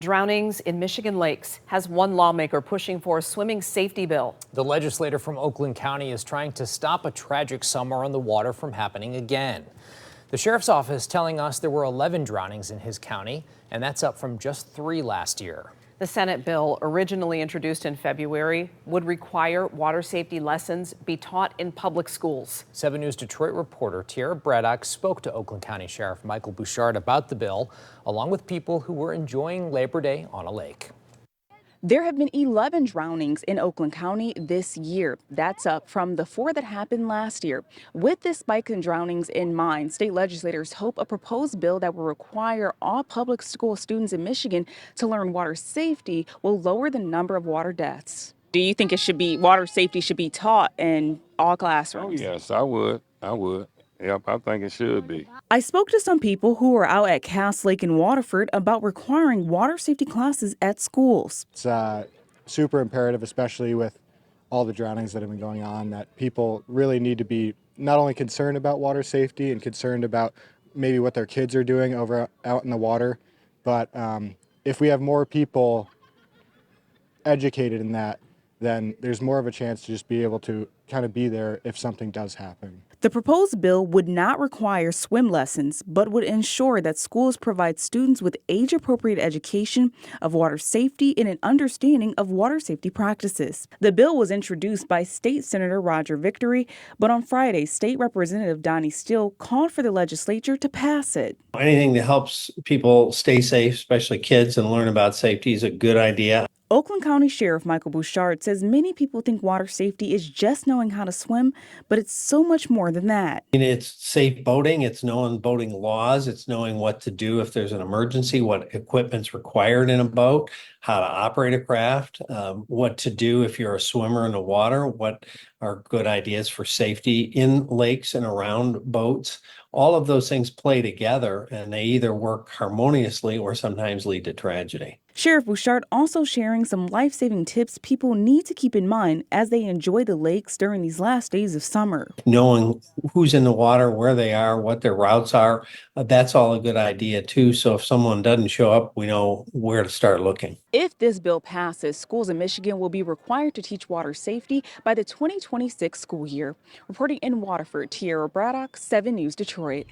Drownings in Michigan lakes has one lawmaker pushing for a swimming safety bill. The legislator from Oakland County is trying to stop a tragic summer on the water from happening again. The sheriff's office telling us there were 11 drownings in his county, and that's up from just 3 last year. The Senate bill, originally introduced in February, would require water safety lessons be taught in public schools. 7 News Detroit reporter Tierra Braddock spoke to Oakland County Sheriff Michael Bouchard about the bill, along with people who were enjoying Labor Day on a lake. There have been 11 drownings in Oakland County this year. That's up from the 4 that happened last year. With this spike in drownings in mind, state legislators hope a proposed bill that will require all public school students in Michigan to learn water safety will lower the number of water deaths. Do you think water safety should be taught in all classrooms? Oh, yes, I would. Yep, I think it should be. I spoke to some people who were out at Cass Lake in Waterford about requiring water safety classes at schools. It's super imperative, especially with all the drownings that have been going on, that people really need to be not only concerned about water safety and concerned about maybe what their kids are doing out in the water, but if we have more people educated in that, then there's more of a chance to just be able to kind of be there if something does happen. The proposed bill would not require swim lessons, but would ensure that schools provide students with age-appropriate education of water safety and an understanding of water safety practices. The bill was introduced by State Senator Roger Victory, but on Friday, State Representative Donnie Steele called for the legislature to pass it. Anything that helps people stay safe, especially kids, and learn about safety is a good idea. Oakland County Sheriff Michael Bouchard says many people think water safety is just knowing how to swim, but it's so much more than that. It's safe boating, it's knowing boating laws, it's knowing what to do if there's an emergency, what equipment's required in a boat, how to operate a craft, what to do if you're a swimmer in the water, what are good ideas for safety in lakes and around boats. All of those things play together, and they either work harmoniously or sometimes lead to tragedy. Sheriff Bouchard also sharing some life-saving tips people need to keep in mind as they enjoy the lakes during these last days of summer. Knowing who's in the water, where they are, what their routes are, that's all a good idea too. So if someone doesn't show up, we know where to start looking. If this bill passes, schools in Michigan will be required to teach water safety by the 2026 school year. Reporting in Waterford, Tierra Braddock, 7 News Detroit.